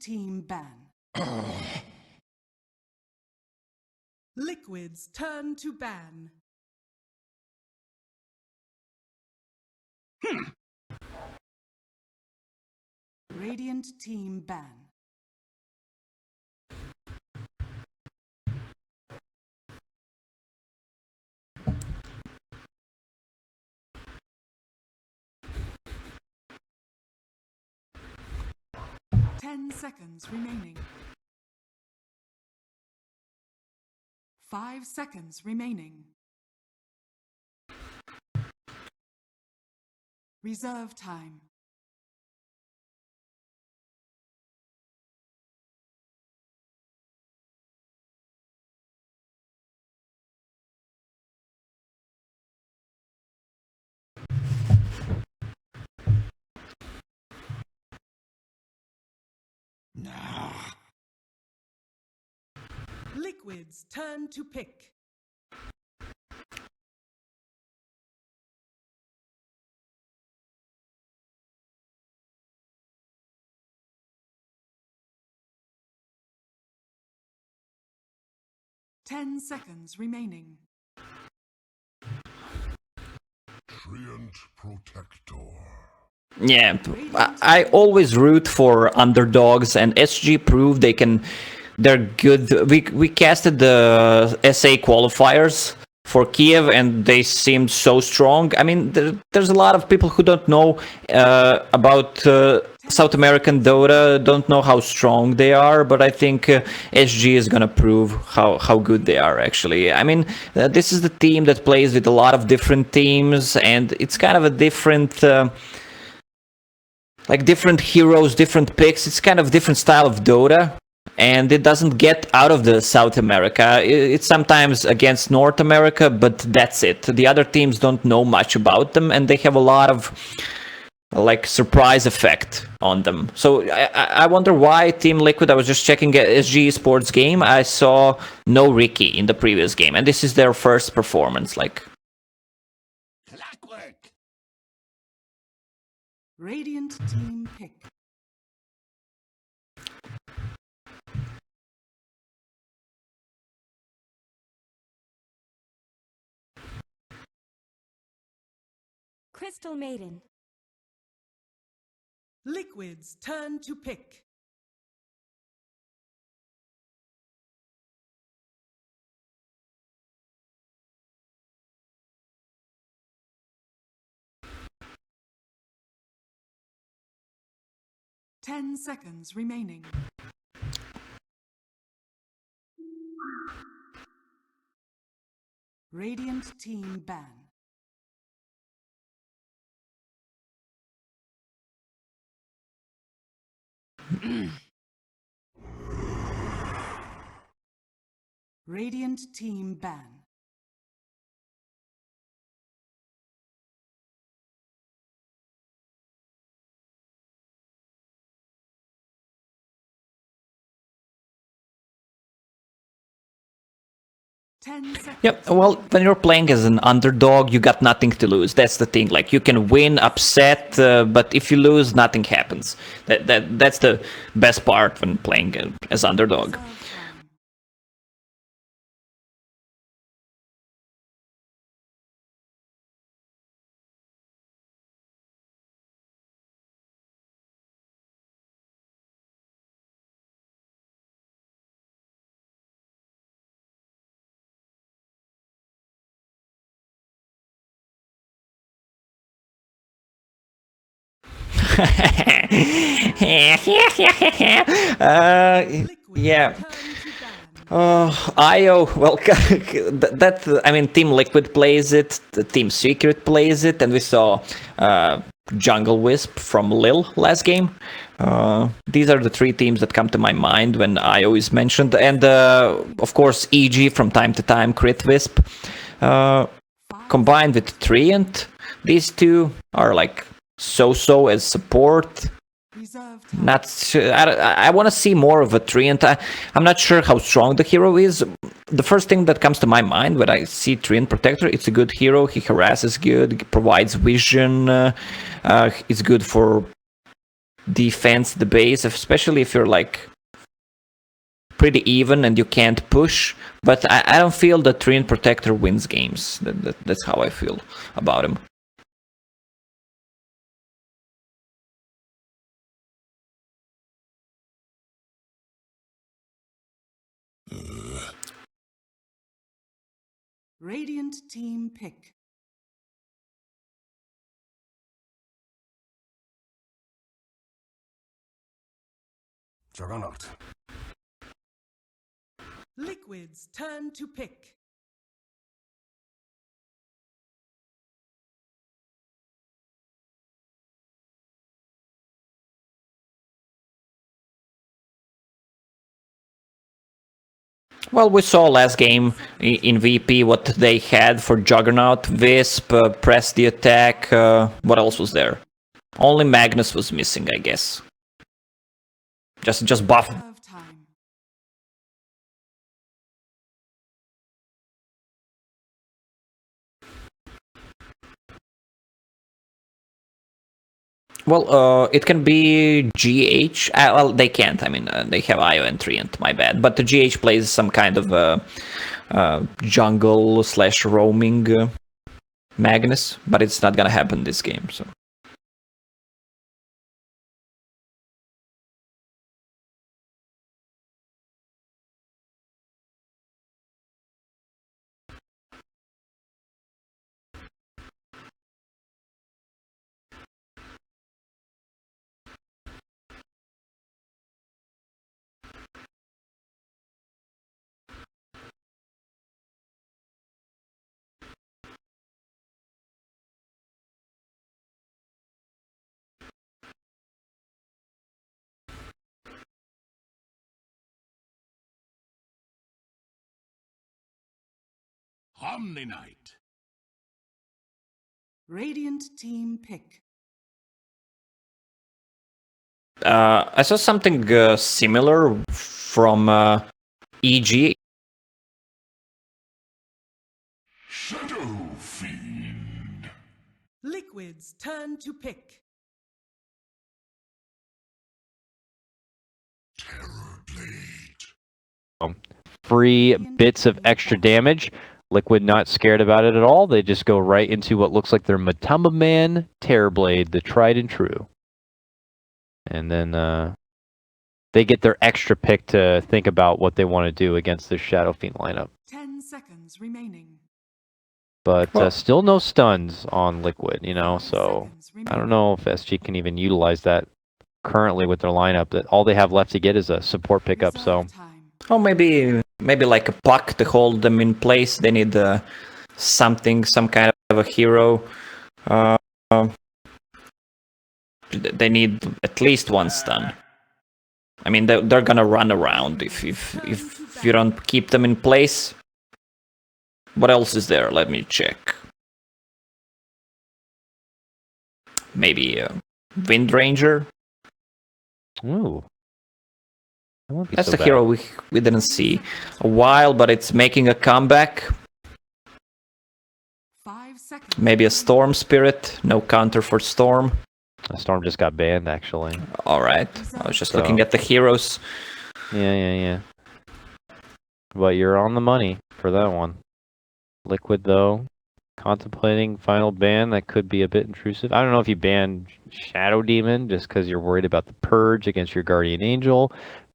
team ban. Liquid's turn to ban. Radiant team ban. Ten seconds remaining. 5 seconds remaining. Reserve time. Liquid's turn to pick. Ten seconds remaining. Treant Protector. Yeah, I always root for underdogs, and SG proved they're good. We casted the SA qualifiers for Kiev, and they seemed so strong. I mean, there's a lot of people who don't know about South American Dota, don't know how strong they are, but I think SG is gonna prove how good they are, actually. I mean, this is the team that plays with a lot of different teams, and it's kind of a different... like different heroes, different picks. It's kind of different style of Dota, and it doesn't get out of the South America. It's sometimes against North America, but that's it. The other teams don't know much about them, and they have a lot of like surprise effect on them. So I wonder why Team Liquid. I was just checking SG Sports game. I saw no Ricky in the previous game, and this is their first performance. Like. Radiant team pick. Crystal Maiden. Liquid's turn to pick. Ten seconds remaining. Radiant team ban. Radiant team ban. Yep, well, when you're playing as an underdog, you got nothing to lose. That's the thing. Like, you can win, upset, but if you lose, nothing happens. That's the best part when playing as underdog. Yeah. IO, well, that, I mean, Team Liquid plays it, the Team Secret plays it, and we saw Jungle Wisp from Lil last game. These are the three teams that come to my mind when IO is mentioned, and of course EG from time to time, Crit Wisp. Combined with Treant, these two are like so as support. Not sure. I want to see more of a Treant. I'm not sure how strong the hero is. The first thing that comes to my mind when I see Treant Protector, it's a good hero. He harasses good, provides vision. It's good for defense the base, especially if you're like pretty even and you can't push. But I don't feel that Treant Protector wins games. That's how I feel about him. Radiant team pick. Juggernaut. Liquid's turn to pick. Well, we saw last game in VP what they had for Juggernaut. Wisp, press the attack. What else was there? Only Magnus was missing, I guess. Just buff. Serve time. Well, it can be GH. Well, they can't. I mean, they have IO and Treant, my bad. But the GH plays some kind of jungle / roaming Magnus, but it's not gonna happen this game. So. Omni-Knight. Radiant team pick. I saw something similar from EG. Shadow Fiend. Liquid's turn to pick. Terror Blade. Free bits of extra damage. Liquid not scared about it at all. They just go right into what looks like their Matamba Man Terrorblade, the tried and true. And then they get their extra pick to think about what they want to do against this Shadow Fiend lineup. 10 seconds remaining. But Well- still no stuns on Liquid, you know, 5 so seconds I don't remaining. know if SG can even utilize that currently with their lineup. That all they have left to get is a support pickup, so... Reserve time. Oh, maybe like a puck to hold them in place. They need something, some kind of a hero. They need at least one stun. I mean, they're gonna run around if you don't keep them in place. What else is there? Let me check. Maybe Wind Ranger. Ooh. That won't be That's so the bad. hero we didn't see a while, but it's making a comeback. 5 seconds. Maybe a Storm Spirit. No counter for Storm. Storm just got banned, actually. Alright. I was just So- looking at the heroes. Yeah. But you're on the money for that one. Liquid, though, contemplating final ban. That could be a bit intrusive. I don't know if you ban Shadow Demon just because you're worried about the purge against your Guardian Angel.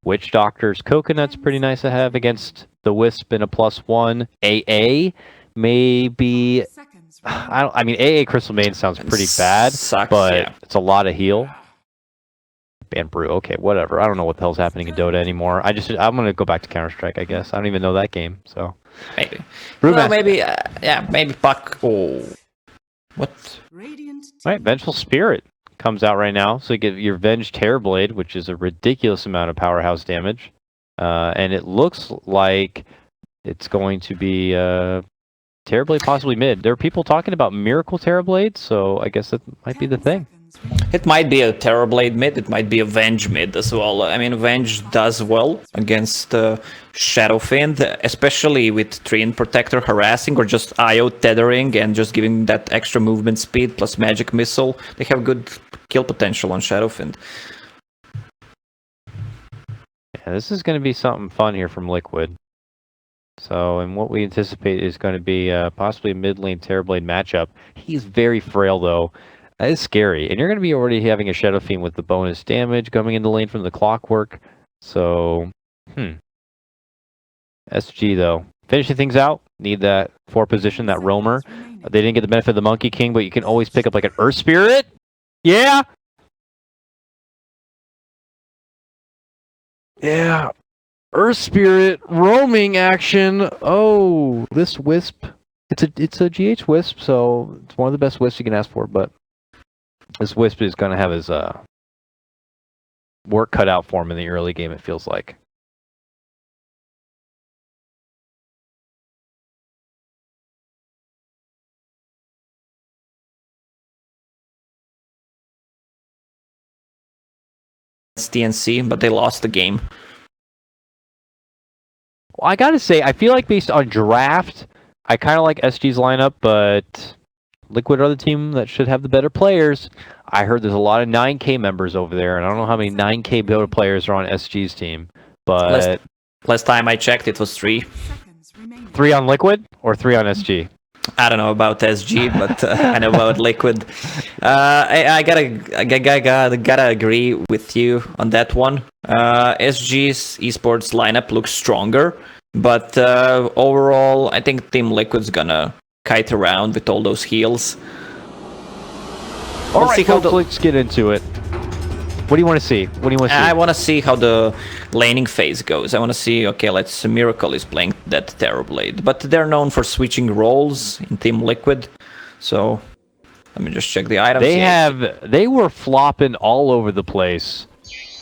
Witch Doctor's Coconut's pretty nice to have against the Wisp in a +1. AA, maybe... 5 seconds remaining. I mean, AA Crystal Maiden sounds pretty bad, Sucks, but yeah. it's a lot of heal. Ban Brew, okay, whatever. I don't know what the hell's happening in Dota anymore. I'm gonna go back to Counter-Strike, I guess. I don't even know that game, so... Maybe. Brewmaster. Well, maybe, maybe Puck. Oh. What? Radiant team Right, Vengeful Spirit comes out right now, so you get your Venge Terrorblade, which is a ridiculous amount of powerhouse damage, and it looks like it's going to be Terrorblade possibly mid. There are people talking about Miracle Terrorblade, so I guess that might be the 10 thing. seconds remaining. It might be a Terrorblade mid, it might be a Venge mid as well. I mean, Venge does well against Shadow Fiend, especially with Treant Protector harassing or just IO tethering and just giving that extra movement speed plus Magic Missile. They have good kill potential on Shadow Fiend. Yeah, this is going to be something fun here from Liquid. So, and what we anticipate is going to be possibly a mid lane Terrorblade matchup. He's very frail though. That is scary. And you're going to be already having a Shadow Fiend with the bonus damage coming in the lane from the Clockwork. So, SG though. Finishing things out. Need that 4 position, that Roamer. They didn't get the benefit of the Monkey King, but you can always pick up like an Earth Spirit. Yeah! Yeah. Earth Spirit roaming action. Oh, this Wisp. It's a GH Wisp, so it's one of the best Wisps you can ask for, but this Wisp is going to have his work cut out for him in the early game, it feels like. It's DNC, but they lost the game. Well, I gotta say, I feel like based on draft, I kind of like SG's lineup, but Liquid are the team that should have the better players. I heard there's a lot of 9K members over there, and I don't know how many 9K Dota players are on SG's team, but... Last time I checked, it was 3. Seconds remaining. 3 on Liquid or 3 on SG? I don't know about SG, but I know about Liquid. I gotta agree with you on that one. SG's esports lineup looks stronger, but overall, I think Team Liquid's gonna kite around with all those heals. All right, folks, let's get into it. What do you want to see? What do you want to see? I want to see how the laning phase goes. I want to see, okay, let's Miracle is playing that Terrorblade, but they're known for switching roles in Team Liquid. So let me just check the items. They were flopping all over the place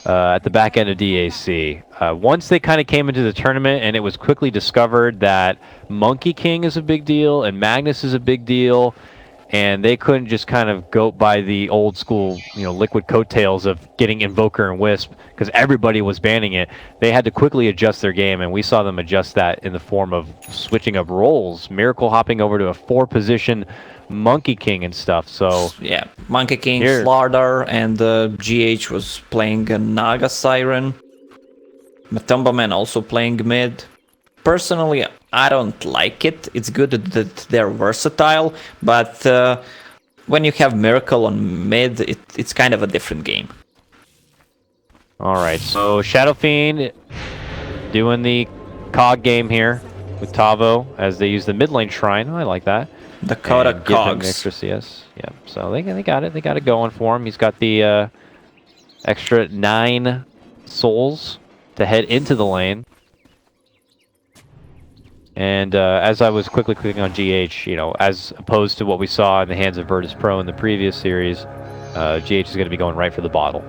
at the back end of DAC. Once they kind of came into the tournament, and it was quickly discovered that Monkey King is a big deal and Magnus is a big deal. And they couldn't just kind of go by the old school, Liquid coattails of getting Invoker and Wisp, because everybody was banning it. They had to quickly adjust their game, and we saw them adjust that in the form of switching up roles. Miracle hopping over to a 4-position Monkey King and stuff. So yeah, Monkey King, Slardar, and GH was playing a Naga Siren. Matumbaman also playing mid. Personally, I don't like it. It's good that they're versatile, but when you have Miracle on mid, it's kind of a different game. All right, so Shadow Fiend doing the cog game here with Tavo as they use the mid lane shrine. Oh, I like that. Dakota and give him Cogs. extra CS. Yeah, so they got it. They got it going for him. He's got the extra 9 souls to head into the lane. And as I was quickly clicking on GH, as opposed to what we saw in the hands of Virtus Pro in the previous series, GH is going to be going right for the bottle,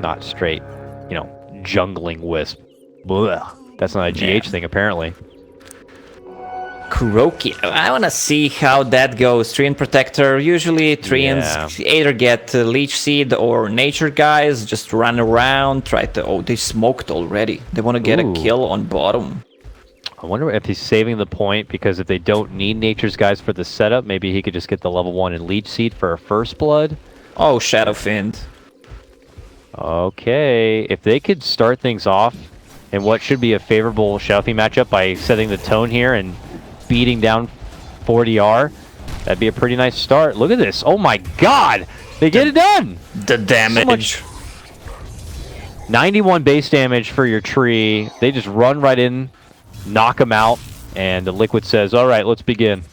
not straight, jungling Wisp. Blah. That's not a GH thing, apparently. Kuroki. I want to see how that goes. Treant Protector. Usually Treants either get Leech Seed or Nature guys, just run around, try to... Oh, they smoked already. They want to get a kill on bottom. I wonder if he's saving the point, because if they don't need Nature's Guys for the setup, maybe he could just get the level 1 and Leech Seed for a First Blood. Oh, Shadow Fiend. Okay, if they could start things off in what should be a favorable Shadow Fiend matchup by setting the tone here and beating down 40R, that'd be a pretty nice start. Look at this. Oh my god! They get it done! The damage. So 91 base damage for your tree. They just run right in, knock him out, and the Liquid says, all right, let's begin.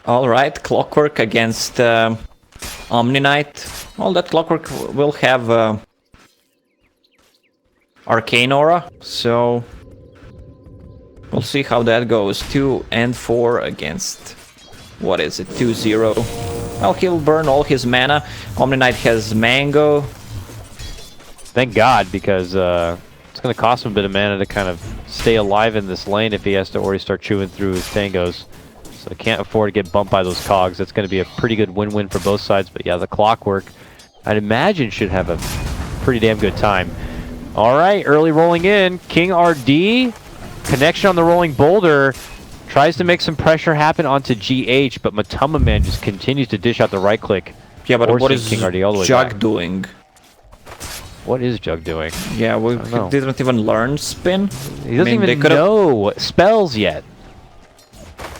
All right, Clockwork against Omni Knight. Well, that Clockwork will have Arcane Aura, so we'll see how that goes. 2 and 4 against, what is it, 2-0. Well, he'll burn all his mana. Omni Knight has Mango. Thank God, because it's going to cost him a bit of mana to kind of stay alive in this lane if he has to already start chewing through his tangos. So he can't afford to get bumped by those cogs. That's going to be a pretty good win-win for both sides. But yeah, the Clockwork, I'd imagine, should have a pretty damn good time. All right, early rolling in. King RD, connection on the rolling boulder. Tries to make some pressure happen onto GH, but Matumba Man just continues to dish out the right click. Yeah, but what is King RD all the way Jug back. doing? What is Jug doing? Yeah, we don't know. didn't even learn spin. He doesn't they even could've- know spells yet.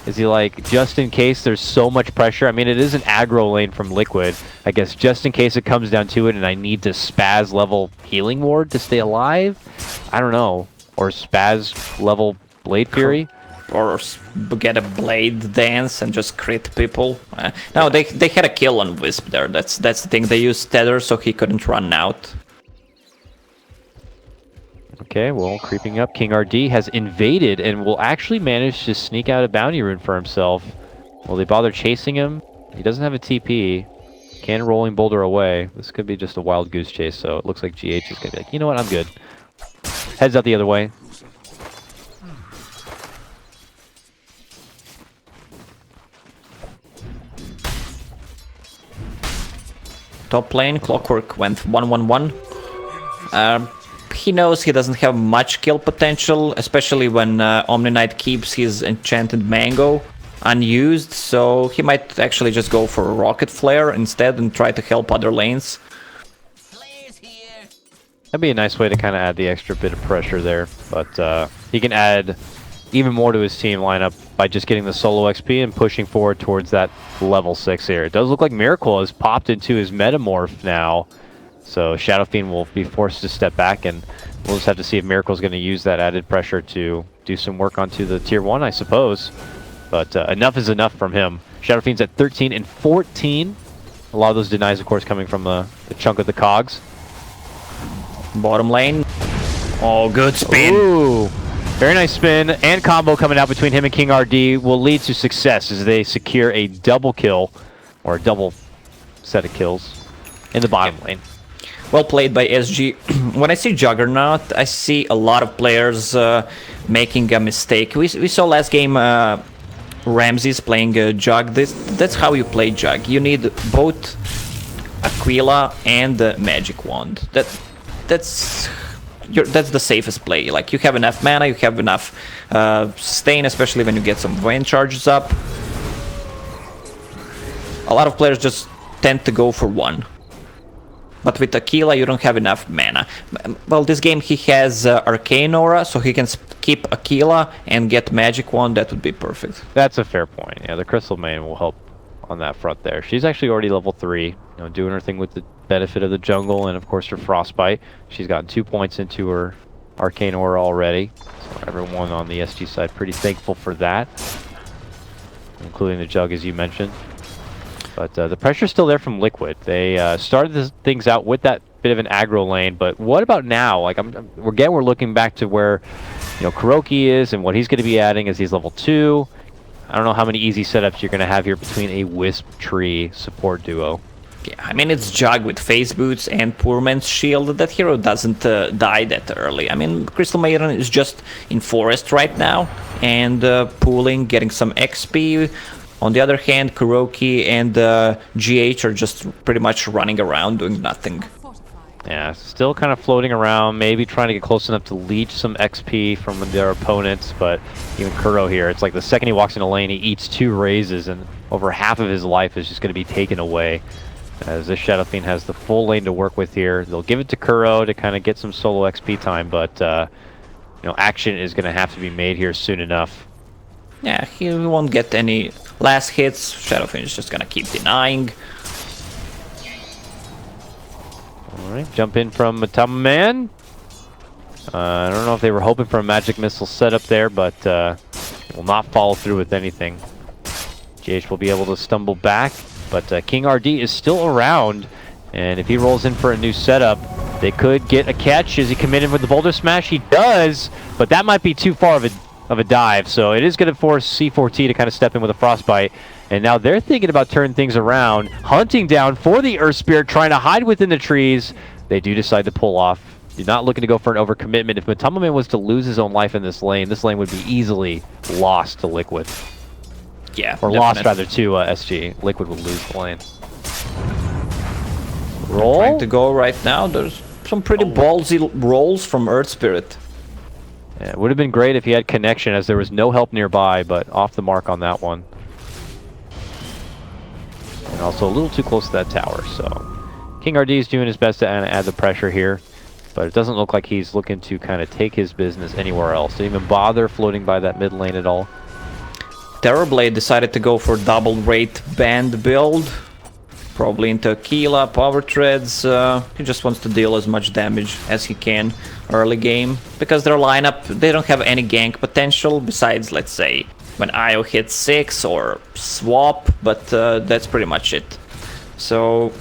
Is he like, just in case there's so much pressure? I mean, it is an aggro lane from Liquid. I guess just in case it comes down to it and I need to spaz level Healing Ward to stay alive? I don't know. Or spaz level Blade Fury? Or get a blade dance and just crit people. No, they had a kill on Wisp there. That's the thing. They used Tether so he couldn't run out. Okay, well, creeping up, King RD has invaded and will actually manage to sneak out a bounty rune for himself. Will they bother chasing him? He doesn't have a TP. Can Rolling Boulder away. This could be just a wild goose chase, so it looks like GH is going to be like, you know what, I'm good. Heads out the other way. Top lane, Clockwork went 1-1-1. He knows he doesn't have much kill potential, especially when Omni Knight keeps his Enchanted Mango unused, so he might actually just go for a Rocket Flare instead and try to help other lanes. That'd be a nice way to kind of add the extra bit of pressure there, but he can add even more to his team lineup by just getting the solo XP and pushing forward towards that level 6 here. It does look like Miracle has popped into his Metamorph now, so Shadow Fiend will be forced to step back, and we'll just have to see if Miracle's going to use that added pressure to do some work onto the tier 1, I suppose. But enough is enough from him. Shadow Fiend's at 13 and 14. A lot of those denies, of course, coming from the chunk of the cogs. Bottom lane. Oh, good spin. Ooh, very nice spin and combo coming out between him and King RD will lead to success as they secure a double kill, or a double set of kills in the bottom lane. Well played by SG. When I see Juggernaut, I see a lot of players making a mistake. We saw last game Ramses playing Jug. That's how you play Jug. You need both Aquila and the Magic Wand. That's the safest play. Like, you have enough mana, you have enough sustain, especially when you get some Vayne charges up. A lot of players just tend to go for one. But with Aquila, you don't have enough mana. Well, this game he has Arcane Aura, so he can keep Aquila and get Magic Wand. That would be perfect. That's a fair point. Yeah, the Crystal Main will help on that front there. She's actually already level 3, you know, doing her thing with the benefit of the jungle and, of course, her Frostbite. She's gotten 2 points into her Arcane Aura already. So everyone on the SG side pretty thankful for that, including the Jug, as you mentioned. But the pressure's still there from Liquid. They started things out with that bit of an aggro lane, but what about now? Like, we're looking back to where, you know, Kuroki is and what he's going to be adding as he's level 2. I don't know how many easy setups you're going to have here between a Wisp Tree support duo. Yeah, I mean, it's Jug with Phase Boots and Poor Man's Shield. That hero doesn't die that early. I mean, Crystal Maiden is just in Forest right now and pooling, getting some XP. On the other hand, Kuroki and GH are just pretty much running around doing nothing. Yeah, still kind of floating around, maybe trying to get close enough to leech some XP from their opponents, but even Kuro here, it's like the second he walks in a lane, he eats 2 raises, and over half of his life is just going to be taken away. As this Shadow Fiend has the full lane to work with here. They'll give it to Kuro to kind of get some solo XP time, but you know, action is going to have to be made here soon enough. Yeah, he won't get any last hits. Shadow Fiend is just gonna keep denying. Alright, jump in from Matama Man. I don't know if they were hoping for a magic missile setup there, but it will not follow through with anything. GH will be able to stumble back, but King RD is still around, and if he rolls in for a new setup, they could get a catch. Is he committed with the Boulder Smash? He does, but that might be too far of a dive, so it is going to force C4T to kind of step in with a Frostbite, and now they're thinking about turning things around, hunting down for the Earth Spirit, trying to hide within the trees. They do decide to pull off. You're not looking to go for an overcommitment. If Matamaman was to lose his own life in this lane would be easily lost to Liquid. Yeah, or lost rather to SG. Liquid would lose the lane. Roll? Trying to go right now. There's some pretty ballsy rolls from Earth Spirit. Yeah, it would have been great if he had connection, as there was no help nearby, but off the mark on that one. And also a little too close to that tower, so King RD is doing his best to add the pressure here. But it doesn't look like he's looking to kind of take his business anywhere else. Didn't even bother floating by that mid lane at all. Terrorblade decided to go for double rate band build. Probably into Aquila, power treads. He just wants to deal as much damage as he can early game. Because their lineup, they don't have any gank potential besides, let's say, when Io hits 6 or swap, but that's pretty much it. So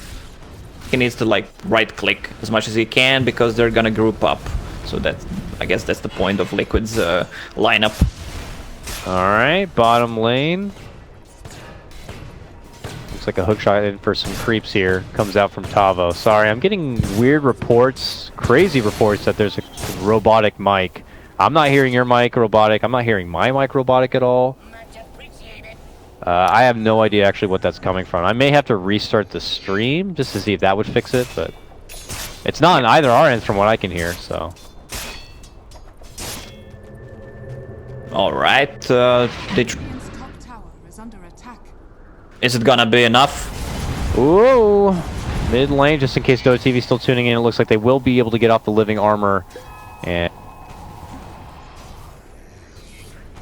he needs to like right click as much as he can because they're gonna group up. So that, I guess that's the point of Liquid's lineup. Alright, bottom lane. Looks like a hookshot in for some creeps here. Comes out from Tavo. Sorry, I'm getting weird reports, crazy reports that there's a robotic mic. I'm not hearing your mic robotic. I'm not hearing my mic robotic at all. I have no idea actually what that's coming from. I may have to restart the stream just to see if that would fix it, but it's not on either our ends from what I can hear, so. Alright, Radiant's top tower is under attack. is it gonna be enough? Ooh, mid lane, just in case Dota TV is still tuning in, it looks like they will be able to get off the living armor. And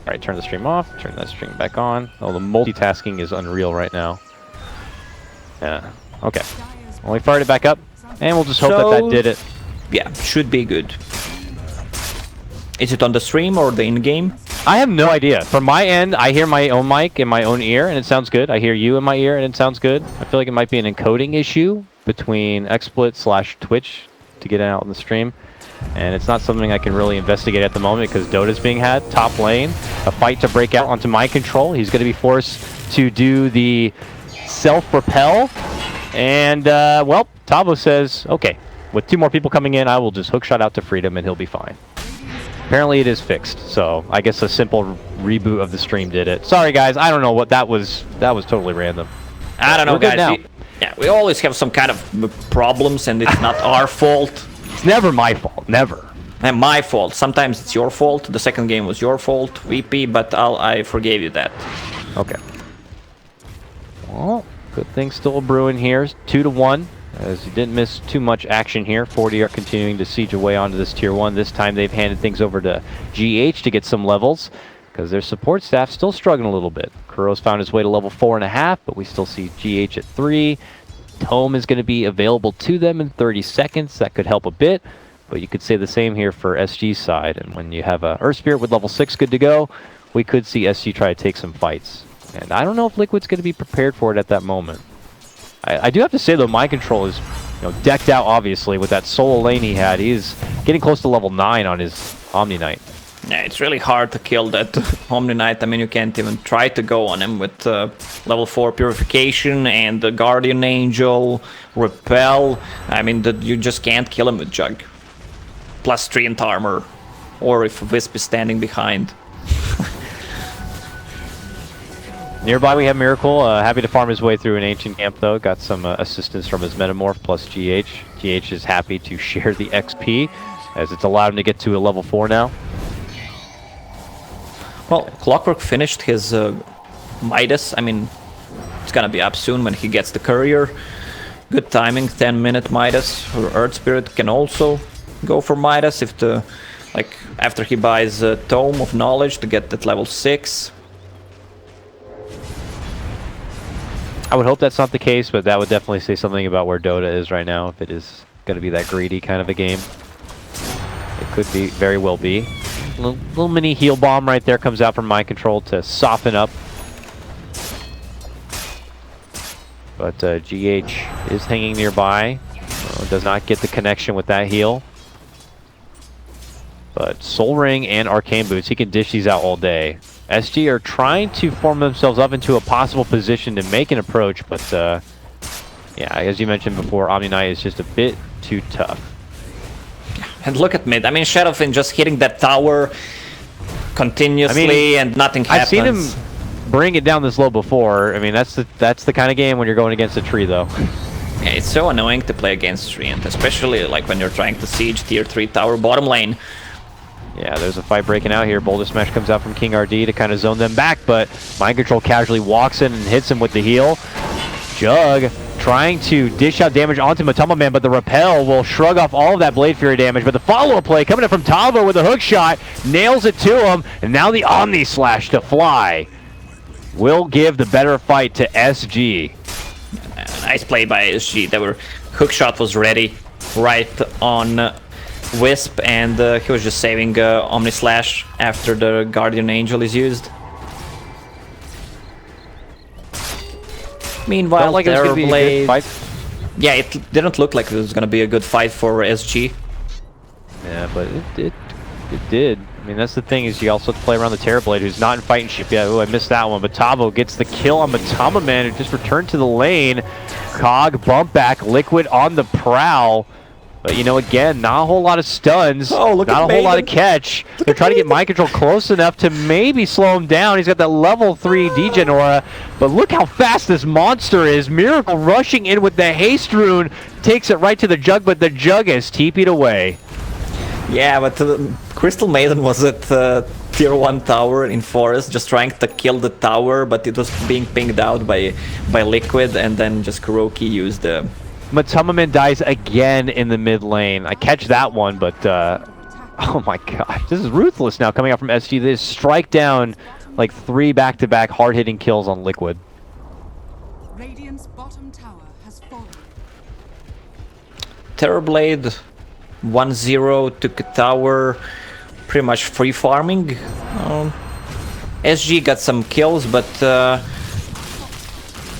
alright, turn the stream off, turn that stream back on. Oh, the multitasking is unreal right now. Yeah, okay. Well, we fired it back up, and we'll just hope that that did it. Yeah, should be good. Is it on the stream or the in-game? I have no idea. From my end, I hear my own mic in my own ear, and it sounds good. I hear you in my ear, and it sounds good. I feel like it might be an encoding issue between XSplit/Twitch to get it out on the stream. And it's not something I can really investigate at the moment because Dota's being had. Top lane, a fight to break out onto my control. He's going to be forced to do the self-repel. And, well, Tavo says, okay, with 2 more people coming in, I will just hookshot out to freedom and he'll be fine. Apparently it is fixed, so I guess a simple reboot of the stream did it. Sorry guys, I don't know what that was. That was totally random. I don't know, We're good guys. now. We always have some kind of problems, and it's not our fault. It's never my fault, never. And my fault. Sometimes it's your fault. The second game was your fault, VP, but I forgave you that. Okay. Well, good thing still brewing here. 2-1. As you didn't miss too much action here. 40 are continuing to siege away onto this tier 1. This time they've handed things over to GH to get some levels because their support staff still struggling a little bit. Kuro's found his way to level 4.5, but we still see GH at 3. Tome is going to be available to them in 30 seconds. That could help a bit, but you could say the same here for SG's side. And when you have a Earth Spirit with level 6 good to go, we could see SG try to take some fights. And I don't know if Liquid's going to be prepared for it at that moment. I do have to say though, my control is decked out obviously with that solo lane he had. He's getting close to level 9 on his Omni Knight. Yeah, it's really hard to kill that Omni Knight. I mean, you can't even try to go on him with level 4 Purification and the Guardian Angel, Repel. I mean, you just can't kill him with Jug. Plus Treant Armor, or if Wisp is standing behind. Nearby we have Miracle, happy to farm his way through an ancient camp though. Got some assistance from his Metamorph plus GH. GH is happy to share the XP as it's allowed him to get to a level 4 now. Well, Clockwork finished his Midas. I mean, it's gonna be up soon when he gets the Courier. Good timing, 10-minute Midas. Or Earth Spirit can also go for Midas if after he buys Tome of Knowledge to get that level 6. I would hope that's not the case, but that would definitely say something about where Dota is right now, if it is going to be that greedy kind of a game. It could be, very well be. Little mini heal bomb right there comes out from my control to soften up. But GH is hanging nearby. Does not get the connection with that heal. But Soul Ring and Arcane Boots, he can dish these out all day. SG are trying to form themselves up into a possible position to make an approach, but yeah, as you mentioned before, Omni Knight is just a bit too tough. And look at mid. I mean, Shadowfin just hitting that tower continuously and nothing happens. I've seen him bring it down this low before. I mean, that's the kind of game when you're going against a tree, though. Yeah, it's so annoying to play against tree, and especially like when you're trying to siege tier 3 tower bottom lane. Yeah, there's a fight breaking out here. Boulder Smash comes out from King RD to kind of zone them back, but Mind Control casually walks in and hits him with the heal. Jug trying to dish out damage onto Matama Man, but the repel will shrug off all of that Blade Fury damage. But the follow-up play coming in from Tavo with a hook shot, nails it to him, and now the Omni Slash to fly will give the better fight to SG. Nice play by SG. Their hook shot was ready right on Wisp, and he was just saving Omni Slash after the Guardian Angel is used. Meanwhile, like their Blade... Yeah, it didn't look like it was gonna be a good fight for SG. Yeah, but it did. I mean, that's the thing, is you also have to play around the Terrorblade, who's not in fighting shape. Yeah, oh, I missed that one. But Tavo gets the kill on Matama Man, who just returned to the lane. Cog, bump back, Liquid on the prowl. But, you know, again, not a whole lot of stuns. Oh, look not at a whole lot of Maiden. catch. They're trying to get mind control close enough to maybe slow him down. He's got that level 3 degen aura. But look how fast this monster is. Miracle rushing in with the haste rune. Takes it right to the Jug, but the Jug is TP'd away. Yeah, but Crystal Maiden was at tier 1 tower in Forest, just trying to kill the tower, but it was being pinged out by Liquid, and then just Kuroki used the... Matamaman dies again in the mid lane. I catch that one, but oh my gosh, this is ruthless now coming out from SG. They just strike down like 3 back-to-back hard-hitting kills on Liquid. Radiant's bottom tower has fallen. Terrorblade 1-0 took a tower, pretty much free farming. SG got some kills, but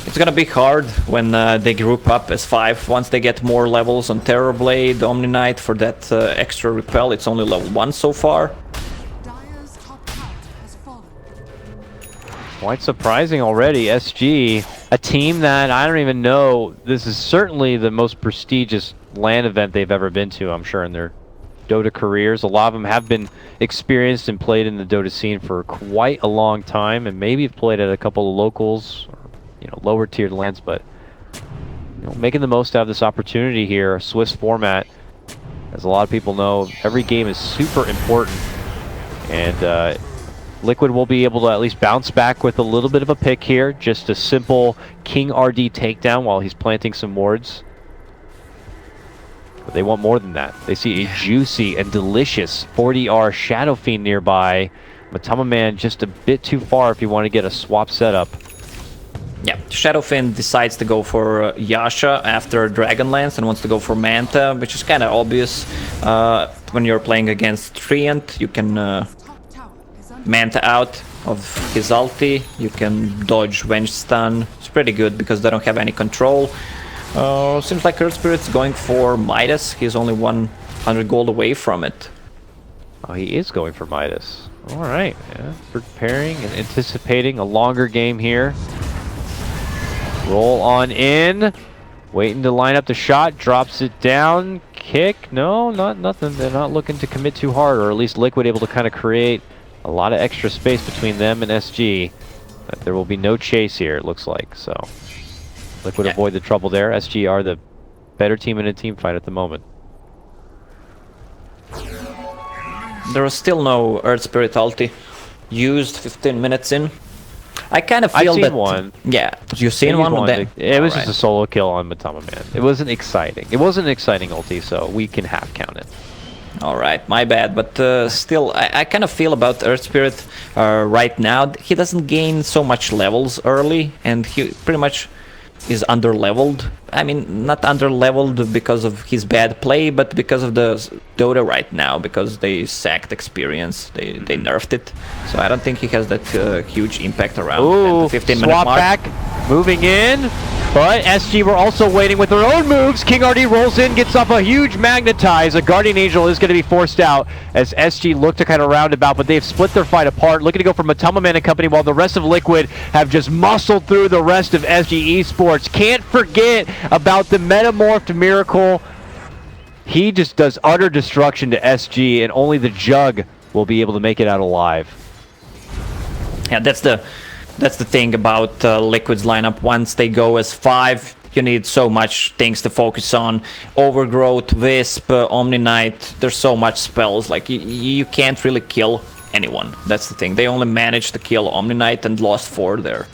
it's gonna be hard when they group up as 5. Once they get more levels on Terrorblade, Omni Knight for that extra repel. It's only level 1 so far. Dire's top tower has fallen. Quite surprising already. SG, a team that I don't even know. This is certainly the most prestigious LAN event they've ever been to, I'm sure, in their Dota careers. A lot of them have been experienced and played in the Dota scene for quite a long time, and maybe have played at a couple of locals, or, you know, lower tiered LANs, but you know, making the most out of this opportunity here. A Swiss format, as a lot of people know, every game is super important, and Liquid will be able to at least bounce back with a little bit of a pick here. Just a simple King RD takedown while he's planting some wards. But they want more than that. They see a juicy and delicious 40R Shadow Fiend nearby. Matama Man just a bit too far if you want to get a swap setup. Yeah, Shadowfin decides to go for Yasha after Dragonlance and wants to go for Manta, which is kind of obvious. When you're playing against Treant, you can Top tower is under Manta out of his ulti, you can dodge Venge Stun. It's pretty good because they don't have any control. Seems like Earth Spirit's going for Midas. He's only 100 gold away from it. Oh, he is going for Midas. All right, yeah. Preparing and anticipating a longer game here. Roll on in. Waiting to line up the shot. Drops it down. Kick. No, nothing. They're not looking to commit too hard, or at least Liquid able to kind of create a lot of extra space between them and SG. But there will be no chase here, it looks like. So Liquid avoid the trouble there. SG are the better team in a team fight at the moment. There was still no Earth Spirit ulti used 15 minutes in. I kind of feel I've seen that one. Yeah, you've seen one. It was just a solo kill on Matama Man. It wasn't exciting. It wasn't an exciting ulti, so we can half count it. Alright, my bad, but still, I kind of feel about Earth Spirit right now. He doesn't gain so much levels early, and he pretty much is under-leveled. I mean, not under-leveled because of his bad play, but because of the Dota right now, because they sacked experience, they nerfed it. So I don't think he has that huge impact around the 15-minute swap mark. back, moving in, but SG were also waiting with their own moves. King RD rolls in, gets off a huge magnetize. A Guardian Angel is going to be forced out as SG look to kind of roundabout, but they've split their fight apart, looking to go for Matama Man and company, while the rest of Liquid have just muscled through the rest of SG Esports. Can't forget about the Metamorphed Miracle. He just does utter destruction to SG, and only the Jug will be able to make it out alive. Yeah, that's the thing about Liquid's lineup. Once they go as 5, you need so much things to focus on. Overgrowth, Wisp, Omni Knight. There's so much spells. Like you can't really kill anyone. That's the thing. They only managed to kill Omni Knight and lost 4 there.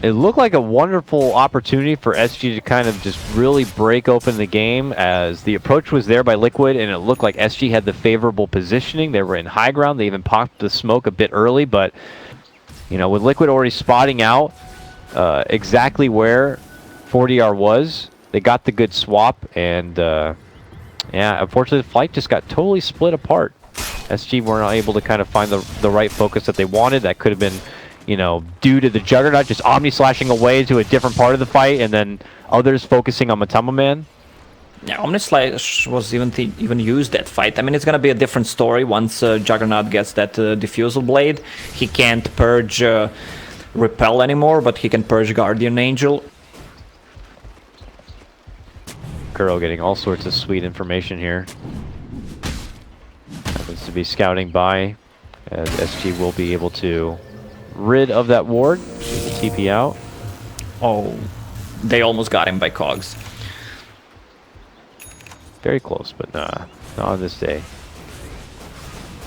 It looked like a wonderful opportunity for SG to kind of just really break open the game, as the approach was there by Liquid, and it looked like SG had the favorable positioning. They were in high ground. They even popped the smoke a bit early, but you know, with Liquid already spotting out exactly where 4DR was, they got the good swap, and yeah, unfortunately the fight just got totally split apart. SG were not able to kind of find the right focus that they wanted. That could have been, you know, due to the Juggernaut just omni-slashing away to a different part of the fight, and then others focusing on Matama Man. Yeah, Omnislash was even used that fight. I mean, it's gonna be a different story once Juggernaut gets that Diffusal Blade. He can't purge Repel anymore, but he can purge Guardian Angel. Kuro getting all sorts of sweet information here. Happens to be scouting by, as SG will be able to rid of that ward. TP out. Oh, they almost got him by Cogs. Very close, but nah, not on this day.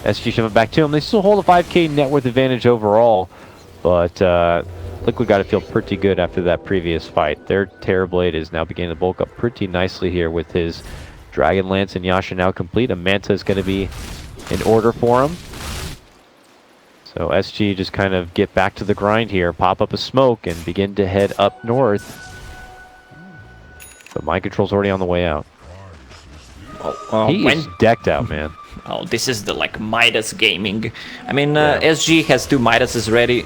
SG shoving back to him. They still hold a 5k net worth advantage overall, but Liquid got to feel pretty good after that previous fight. Their Terrorblade is now beginning to bulk up pretty nicely here with his Dragon Lance and Yasha now complete. A Manta is going to be in order for him. So SG just kind of get back to the grind here, pop up a smoke, and begin to head up north. But Mind Control's already on the way out. He is decked out, man. Oh, this is the like Midas gaming. I mean, SG has 2 Midases ready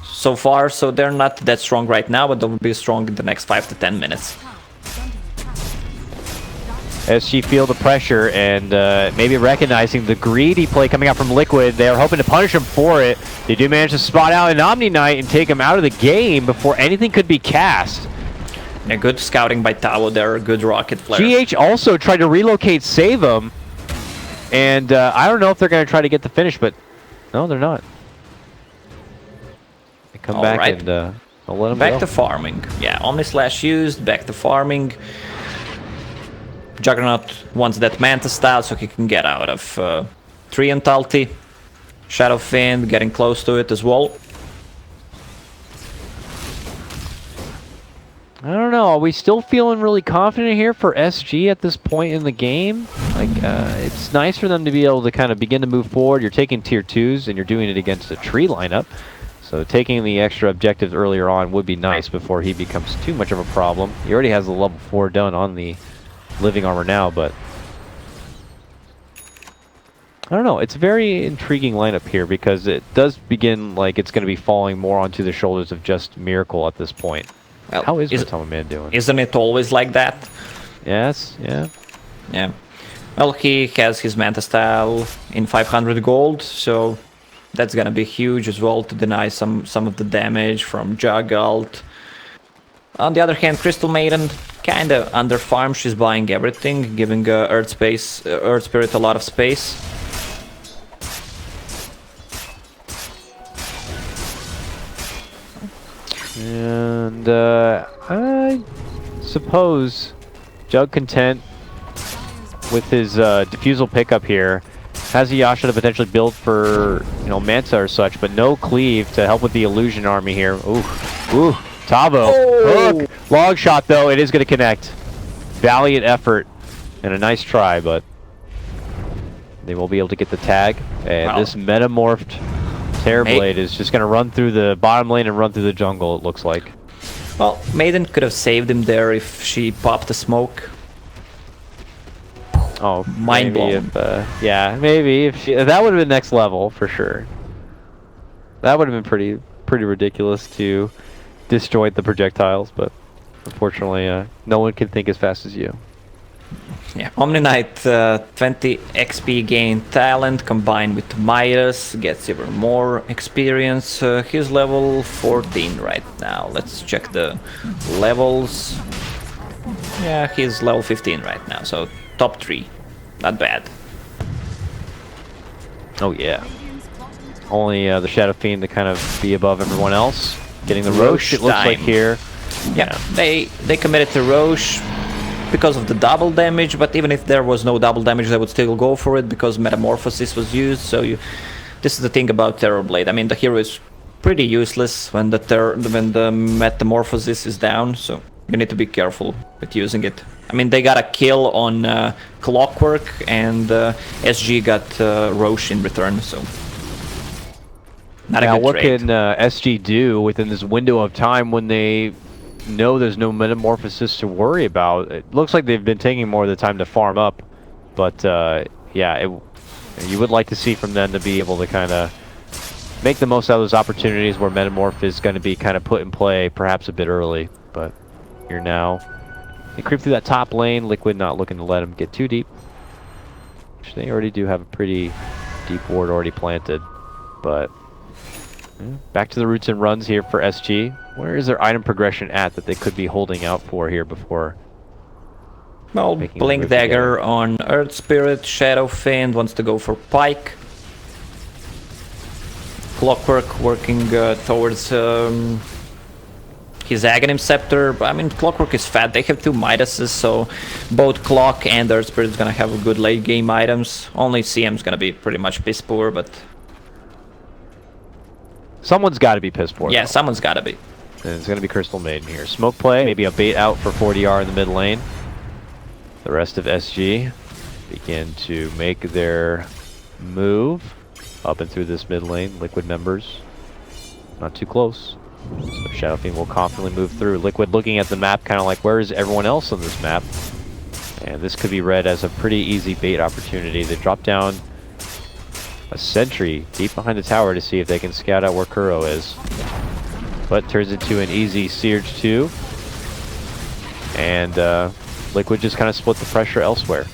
so far, so they're not that strong right now, but they'll be strong in the next 5 to 10 minutes. SG feel the pressure, and maybe recognizing the greedy play coming out from Liquid. They are hoping to punish him for it. They do manage to spot out an Omni Knight and take him out of the game before anything could be cast. Yeah, good scouting by Tao there, good rocket flare. GH also tried to relocate, save him, and I don't know if they're going to try to get the finish, but no, they're not. They come back and they'll let him back go. to farming. Yeah, Omnislash used, back to farming. Juggernaut wants that Manta style so he can get out of Treant ulti. Shadow Fiend getting close to it as well. I don't know. Are we still feeling really confident here for SG at this point in the game? Like, it's nice for them to be able to kind of begin to move forward. You're taking tier 2s and you're doing it against a tree lineup. So taking the extra objectives earlier on would be nice before he becomes too much of a problem. He already has the level 4 done on the living armor now, but I don't know. It's a very intriguing lineup here because it does begin like it's going to be falling more onto the shoulders of just Miracle at this point. Well, how is Matama Man doing? Isn't it always like that? Yes, yeah. Yeah. Well, he has his Manta style in 500 gold, so that's gonna be huge as well to deny some of the damage from Jug ult. On the other hand, Crystal Maiden kinda under farm. She's buying everything, giving Earth Spirit a lot of space. And I suppose Jug content with his Diffusal pickup here has a Yasha to potentially build for, you know, Manta or such, but no Cleave to help with the Illusion army here. Ooh, ooh, Tavo. Hook. Long shot though, it is going to connect. Valiant effort and a nice try, but they will be able to get the tag. And this metamorphed Terrorblade is just going to run through the bottom lane and run through the jungle, it looks like. Well, Maiden could have saved him there if she popped the smoke. Oh, mind blown. Yeah, maybe if that would have been next level for sure. That would have been pretty ridiculous to disjoint the projectiles, but unfortunately, no one can think as fast as you. Yeah, Omni Knight 20 XP gain talent combined with Midas gets even more experience. He's level 14 right now. Let's check the levels. Yeah, he's level 15 right now, so top 3. Not bad. Oh yeah. Only the Shadow Fiend to kind of be above everyone else. Getting the Roche, it looks like here. Yeah, they committed to Roche because of the double damage, but even if there was no double damage, they would still go for it because Metamorphosis was used. So this is the thing about Terrorblade. I mean, the hero is pretty useless when the metamorphosis is down, so you need to be careful with using it. I mean, they got a kill on Clockwork, and SG got Roche in return, so not a Now, good what trade. can SG do within this window of time when they know there's no metamorphosis to worry about? It looks like they've been taking more of the time to farm up, but yeah, you would like to see from them to be able to kind of make the most out of those opportunities where Metamorph is going to be kind of put in play perhaps a bit early. But here now, they creep through that top lane. Liquid not looking to let them get too deep, which they already do have a pretty deep ward already planted. But back to the roots and runs here for SG. Where is their item progression at that they could be holding out for here before? Well, making the Blink move Dagger together? on Earth Spirit, Shadow Fiend wants to go for Pike. Clockwork working towards his Aghanim Scepter. I mean, Clockwork is fat. They have 2 Midases, so both Clock and Earth Spirit is gonna have good late game items. Only CM's gonna be pretty much piss poor, but Someone's got to be piss poor. yeah, though. someone's gotta be. And it's going to be Crystal Maiden here. Smoke play, maybe a bait out for 40R in the mid lane. The rest of SG begin to make their move up and through this mid lane. Liquid members not too close. So Shadow Fiend will confidently move through. Liquid looking at the map, kind of like, where is everyone else on this map? And this could be read as a pretty easy bait opportunity. They drop down a sentry deep behind the tower to see if they can scout out where Kuro is. But turns into an easy Siege 2. And Liquid just kind of split the pressure elsewhere.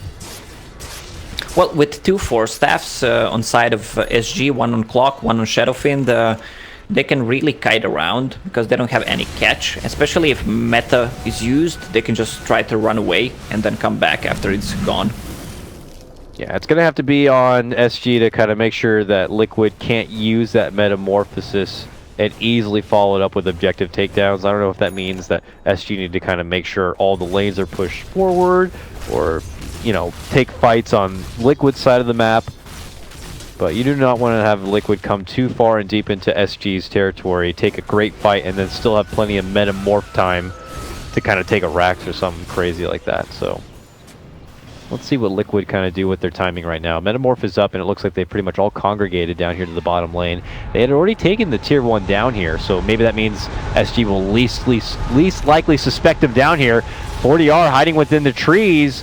Well, with 2 Force Staffs on side of SG, 1 on Clock, 1 on Shadow Fiend, they can really kite around because they don't have any catch. Especially if meta is used, they can just try to run away and then come back after it's gone. Yeah, it's going to have to be on SG to kind of make sure that Liquid can't use that Metamorphosis and easily follow it up with objective takedowns. I don't know if that means that SG need to kind of make sure all the lanes are pushed forward, or, you know, take fights on Liquid's side of the map. But you do not want to have Liquid come too far and deep into SG's territory, take a great fight, and then still have plenty of Metamorph time to kind of take a Rax or something crazy like that. So let's see what Liquid kind of do with their timing right now. Metamorph is up, and it looks like they pretty much all congregated down here to the bottom lane. They had already taken the tier 1 down here, so maybe that means SG will least likely suspect them down here. 40R hiding within the trees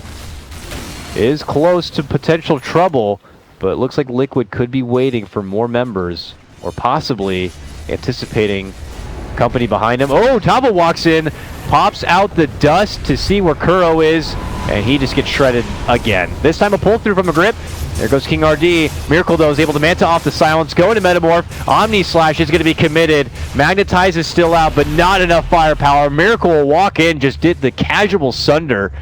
is close to potential trouble, but it looks like Liquid could be waiting for more members, or possibly anticipating company behind him. Oh, Tabo walks in, pops out the dust to see where Kuro is, and he just gets shredded again. This time a pull through from a grip. There goes King RD. Miracle, though, is able to Manta off the silence, going to Metamorph. Omni Slash is going to be committed. Magnetize is still out, but not enough firepower. Miracle will walk in, just did the casual Sunder,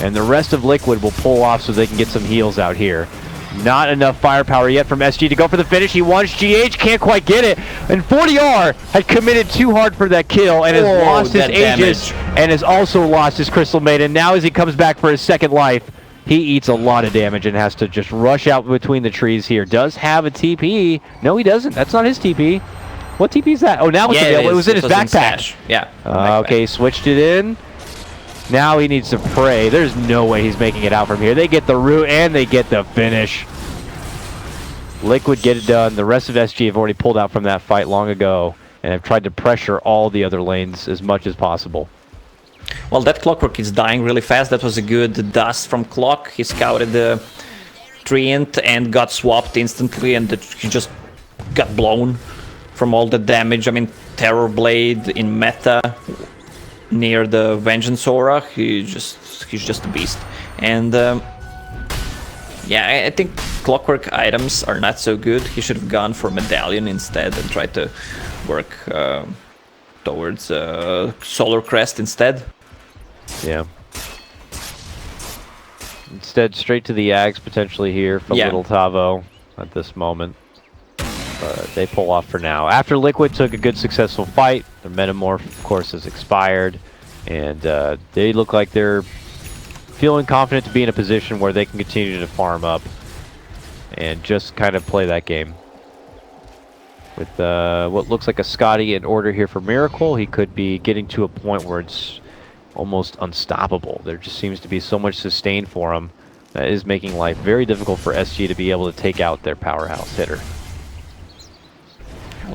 and the rest of Liquid will pull off so they can get some heals out here. Not enough firepower yet from SG to go for the finish. He wants GH, can't quite get it. And 40R had committed too hard for that kill and has lost his Aegis and has also lost his Crystal Maiden. Now as he comes back for his second life, he eats a lot of damage and has to just rush out between the trees here. Does have a TP. No, he doesn't. That's not his TP. What TP is that? Oh, now it's available. It was in his backpack. Yeah. Okay, switched it in. Now he needs to pray. There's no way he's making it out from here. They get the root and they get the finish. Liquid get it done. The rest of SG have already pulled out from that fight long ago and have tried to pressure all the other lanes as much as possible. Well, that Clockwork is dying really fast. That was a good dust from Clock. He scouted the Treant and got swapped instantly, and he just got blown from all the damage. I mean, Terror Blade in meta near the Vengeance Aura, he's just a beast. And yeah, I think Clockwork items are not so good. He should have gone for Medallion instead and tried to work towards Solar Crest instead. Yeah. Instead, straight to the Ags potentially here for Little Tavo at this moment. But they pull off for now. After Liquid took a good successful fight, their Metamorph, of course, has expired. And they look like they're feeling confident to be in a position where they can continue to farm up and just kind of play that game. With what looks like a Scotty in order here for Miracle, he could be getting to a point where it's almost unstoppable. There just seems to be so much sustain for him that is making life very difficult for SG to be able to take out their powerhouse hitter.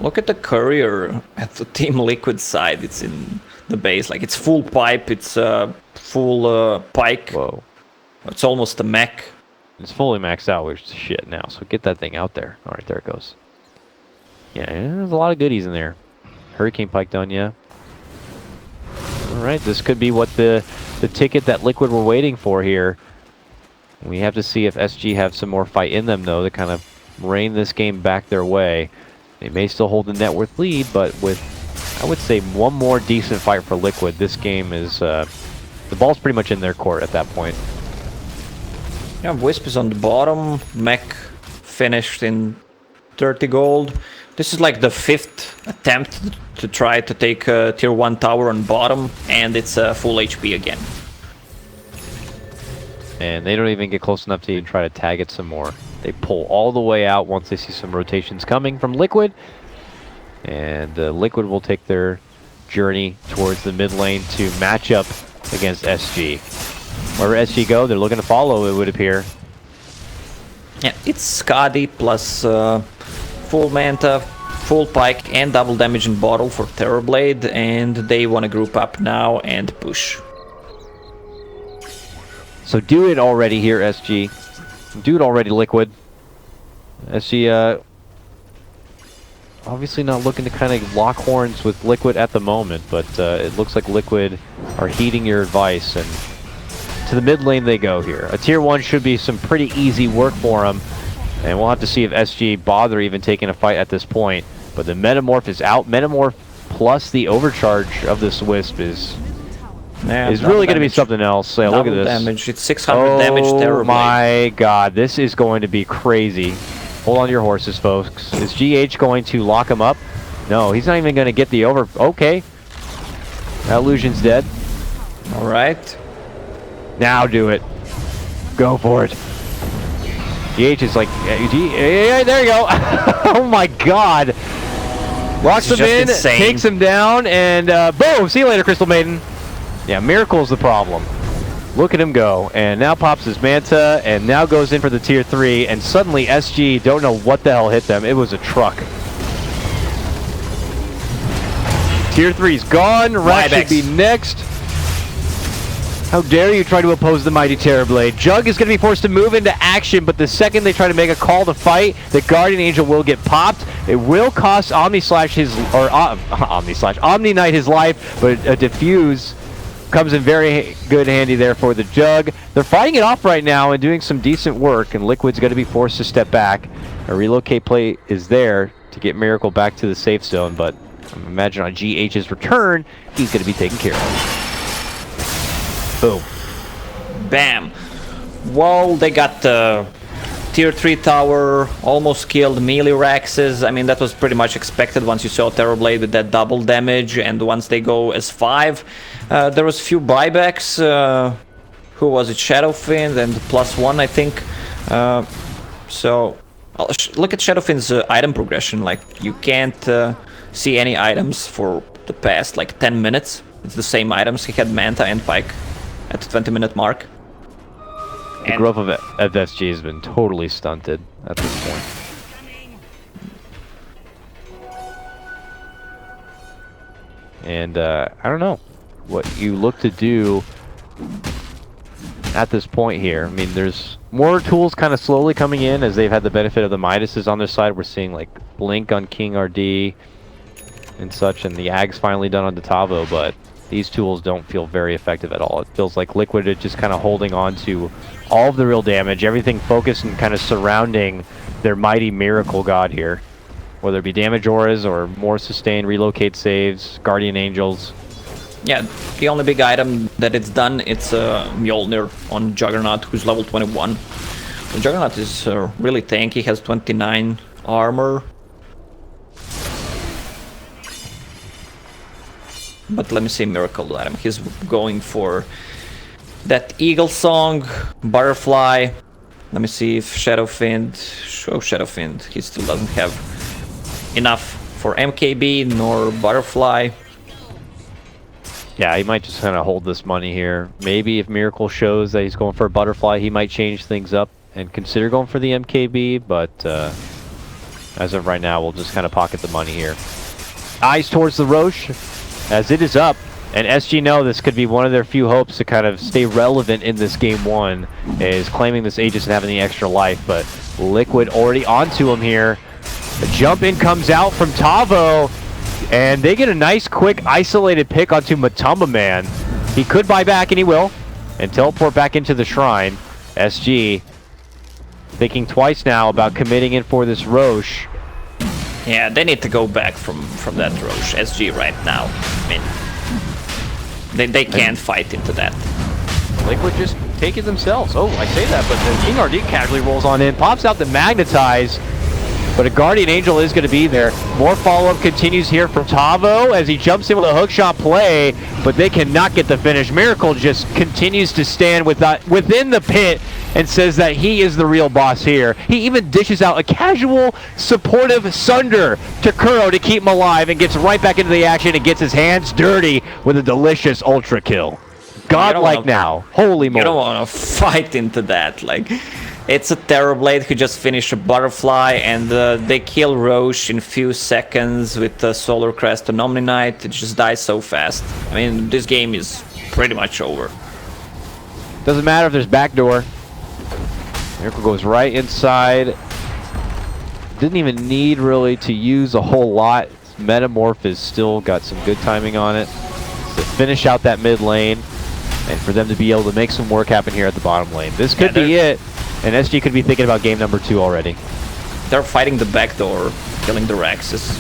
Look at the courier at the Team Liquid side. It's in the base. Like, it's full pipe. It's full pike. Whoa. It's almost a mech. It's fully maxed out, which is shit now. So get that thing out there. All right, there it goes. Yeah, there's a lot of goodies in there. Hurricane Pike done, yeah. All right, this could be what the ticket that Liquid were waiting for here. We have to see if SG have some more fight in them, though, to kind of rein this game back their way. They may still hold the net worth lead, but with, I would say, one more decent fight for Liquid, this game is, the ball's pretty much in their court at that point. Yeah, Wisp is on the bottom. Mech finished in 30 gold. This is like the 5th attempt to try to take a tier 1 tower on bottom, and it's full HP again. And they don't even get close enough to even try to tag it some more. They pull all the way out once they see some rotations coming from Liquid. And Liquid will take their journey towards the mid lane to match up against SG. Wherever SG go, they're looking to follow, it would appear. Yeah, it's Skadi plus full Manta, full Pike, and double damage in bottle for Terrorblade, and they want to group up now and push. So do it already here, SG. Do it already, Liquid. SG, obviously not looking to kind of lock horns with Liquid at the moment, but it looks like Liquid are heeding your advice, and to the mid lane they go here. A tier 1 should be some pretty easy work for them, and we'll have to see if SG bother even taking a fight at this point. But the Metamorph is out. Metamorph plus the overcharge of this Wisp is really going to be something else. Yeah, look at this. Damage. It's 600 damage. Oh my god, this is going to be crazy. Hold on to your horses, folks. Is GH going to lock him up? No, he's not even going to get the over... Okay. That illusion's dead. Alright. Now do it. Go for it. GH is like... Yeah, there you go. Oh my god. Locks him in, insane. takes him down, and boom! See you later, Crystal Maiden. Yeah, Miracle's the problem. Look at him go, and now pops his Manta, and now goes in for the tier 3, and suddenly SG don't know what the hell hit them. It was a truck. Tier 3's gone. Rack should be next. How dare you try to oppose the mighty Terrorblade. Jug is going to be forced to move into action, but the second they try to make a call to fight, the Guardian Angel will get popped. It will cost Omni Knight his life, but a defuse comes in very good handy there for the Jug. They're fighting it off right now and doing some decent work, and Liquid's going to be forced to step back. A relocate play is there to get Miracle back to the safe zone, but I imagine on GH's return, he's going to be taken care of. Boom. Bam. Well, they got the tier 3 tower, almost killed melee Raxes. I mean, that was pretty much expected once you saw Terrorblade with that double damage, and once they go as 5. There was a few buybacks. Who was it? Shadowfiend and +1, I think. So, look at Shadowfiend's item progression. Like, you can't see any items for the past, like, 10 minutes. It's the same items. He had Manta and Pike at the 20-minute mark. The growth of FSG has been totally stunted at this point. And I don't know what you look to do at this point here. I mean, there's more tools kind of slowly coming in as they've had the benefit of the Midases on their side. We're seeing like Blink on King RD and such, and the Ag's finally done on Tavo, but these tools don't feel very effective at all. It feels like Liquid is just kind of holding on to all of the real damage, everything focused and kind of surrounding their mighty Miracle God here. Whether it be damage auras or more sustained relocate saves, Guardian Angels. Yeah, the only big item that it's done, it's Mjolnir on Juggernaut, who's level 21. The Juggernaut is really tanky, has 29 armor. But let me see Miracle item. He's going for that Eagle Song, Butterfly. Let me see if Shadowfiend... Oh, Shadowfiend. He still doesn't have enough for MKB nor Butterfly. Yeah, he might just kind of hold this money here. Maybe if Miracle shows that he's going for a Butterfly, he might change things up and consider going for the MKB, but as of right now, we'll just kind of pocket the money here. Eyes towards the Roche, as it is up, and SG know this could be one of their few hopes to kind of stay relevant in this game one, is claiming this Aegis and having the extra life, but Liquid already onto him here. The jump in comes out from Tavo, and they get a nice, quick, isolated pick onto Matumba Man. He could buy back, and he will, and teleport back into the shrine. SG thinking twice now about committing in for this Roche. Yeah, they need to go back from that Roche. SG right now. I mean, they can't fight into that. Liquid just take it themselves. Oh, I say that, but the King RD casually rolls on in, pops out the Magnetize, but a Guardian Angel is going to be there. More follow-up continues here from Tavo as he jumps in with a hookshot play, but they cannot get the finish. Miracle just continues to stand within the pit and says that he is the real boss here. He even dishes out a casual, supportive Sunder to Kuro to keep him alive and gets right back into the action and gets his hands dirty with a delicious ultra kill. Godlike now. Holy moly. You don't want to fight into that. Like, it's a Terrorblade who just finished a Butterfly, and they kill Roche in a few seconds with the Solar Crest and Omni-Knight. It just dies so fast. I mean, this game is pretty much over. Doesn't matter if there's backdoor. Miracle goes right inside. Didn't even need really to use a whole lot. Metamorph is still got some good timing on it to finish out that mid lane, and for them to be able to make some work happen here at the bottom lane. This could be it. And SG could be thinking about game number 2 already. They're fighting the backdoor, killing the Raxus.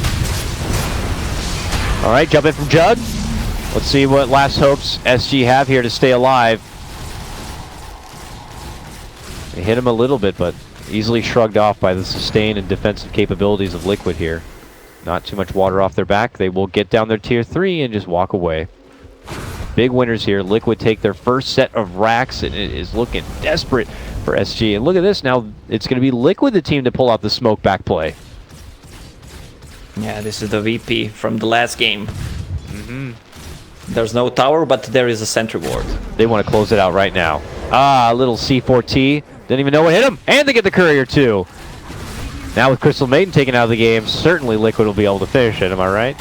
All right, jump in from Jug. Let's see what last hopes SG have here to stay alive. They hit him a little bit, but easily shrugged off by the sustain and defensive capabilities of Liquid here. Not too much water off their back. They will get down their tier 3 and just walk away. Big winners here. Liquid take their first set of racks, and it is looking desperate for SG. And look at this, now it's going to be Liquid, the team, to pull out the smoke back play. Yeah, this is the VP from the last game. There's no tower, but there is a sentry ward. They want to close it out right now. Ah, a little C4T. Didn't even know what hit him. And they get the courier too. Now with Crystal Maiden taken out of the game, certainly Liquid will be able to finish it, am I right?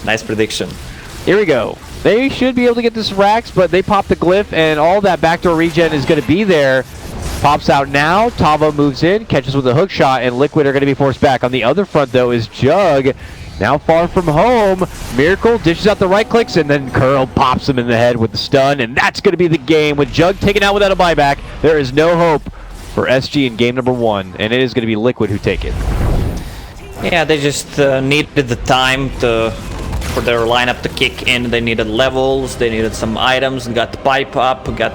Nice prediction. Here we go. They should be able to get this racks, but they pop the glyph, and all that backdoor regen is going to be there. Pops out now. Tavo moves in, catches with a hook shot, and Liquid are going to be forced back. On the other front, though, is Jug. Now far from home. Miracle dishes out the right clicks, and then Kuro pops him in the head with the stun, and that's going to be the game. With Jug taken out without a buyback, there is no hope for SG in game number 1, and it is going to be Liquid who take it. Yeah, they just needed the time for their lineup to kick in. They needed levels, they needed some items, and got the pipe up, got